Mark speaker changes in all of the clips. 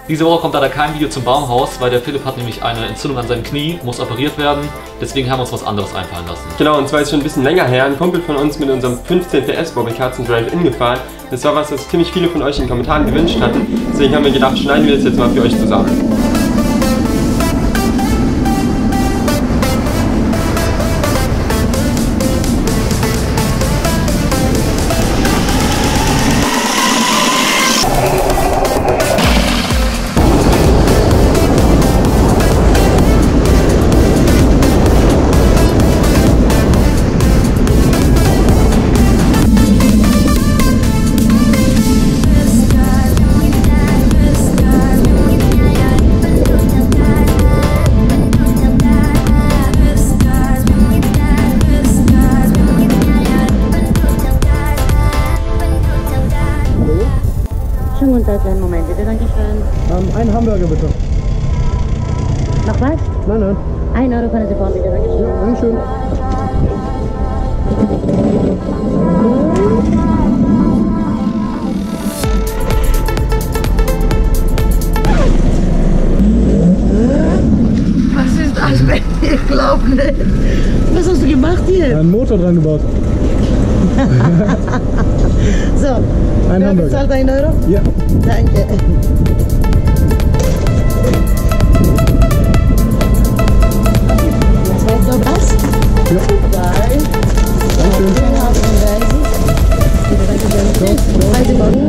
Speaker 1: Diese Woche kommt leider kein Video zum Baumhaus, weil der Philipp hat nämlich eine Entzündung an seinem Knie, muss operiert werden. Deswegen haben wir uns was anderes einfallen lassen.
Speaker 2: Genau, und zwar ist schon ein bisschen länger her, ein Kumpel von uns mit unserem 15 PS Bobbycar zum Drive-In gefahren. Das war was, das ziemlich viele von euch in den Kommentaren gewünscht hatten. Deswegen haben wir gedacht, schneiden wir das jetzt mal für euch zusammen.
Speaker 3: Schönen guten Tag, einen Moment bitte, danke schön.
Speaker 4: Einen Hamburger bitte.
Speaker 3: Noch was?
Speaker 4: Nein.
Speaker 3: 1 Euro können Sie fahren, bitte, danke schön.
Speaker 4: Ja, dankeschön.
Speaker 3: Was ist das? Ich glaube nicht. Was hast du gemacht hier?
Speaker 4: Einen Motor dran gebaut.
Speaker 3: So,
Speaker 4: Ein
Speaker 3: wer
Speaker 4: Hamburger.
Speaker 3: bezahlt 1 Euro?
Speaker 4: Ja.
Speaker 3: Danke. Was weißt du was?
Speaker 4: Ja.
Speaker 3: 3.
Speaker 4: Dankeschön.
Speaker 3: Bitte, danke schön.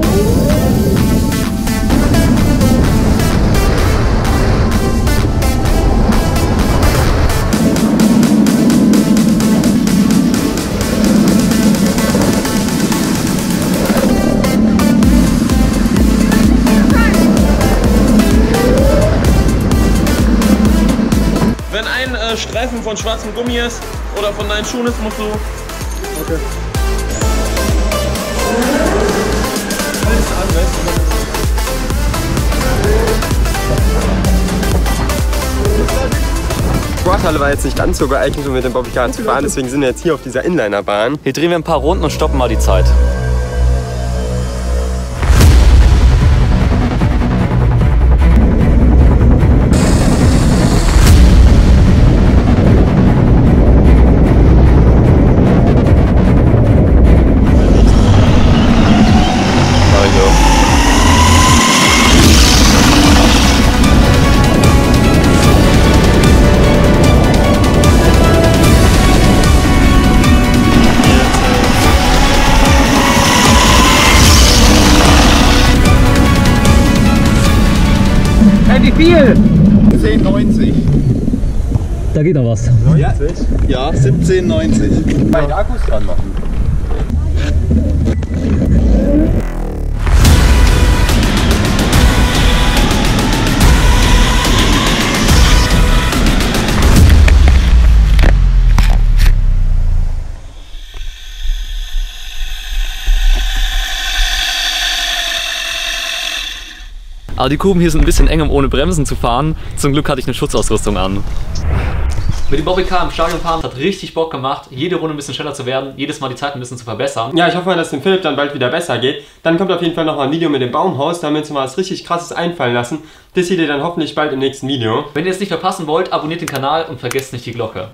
Speaker 5: Wenn ein Streifen von schwarzem Gummi ist oder von deinen Schuhen ist, musst du...
Speaker 4: Okay.
Speaker 5: Alles an, weißt du?
Speaker 2: Sporthalle war jetzt nicht ganz so geeignet, um mit dem Bobbycar zu fahren, deswegen sind wir jetzt hier auf dieser Inlinerbahn.
Speaker 1: Hier drehen wir ein paar Runden und stoppen mal die Zeit.
Speaker 5: Wie viel?
Speaker 6: 17,90.
Speaker 1: Da geht noch was.
Speaker 6: Ja, 17,90.
Speaker 2: Beide Akkus dran machen.
Speaker 1: Aber die Kurven hier sind ein bisschen eng, um ohne Bremsen zu fahren. Zum Glück hatte ich eine Schutzausrüstung an. Mit dem Bobbycar im Stadion fahren hat richtig Bock gemacht, jede Runde ein bisschen schneller zu werden, jedes Mal die Zeit ein bisschen zu verbessern.
Speaker 2: Ja, ich hoffe mal, dass dem Philipp dann bald wieder besser geht. Dann kommt auf jeden Fall noch mal ein Video mit dem Baumhaus, da haben wir uns mal was richtig Krasses einfallen lassen. Das seht ihr dann hoffentlich bald im nächsten Video.
Speaker 1: Wenn ihr es nicht verpassen wollt, abonniert den Kanal und vergesst nicht die Glocke.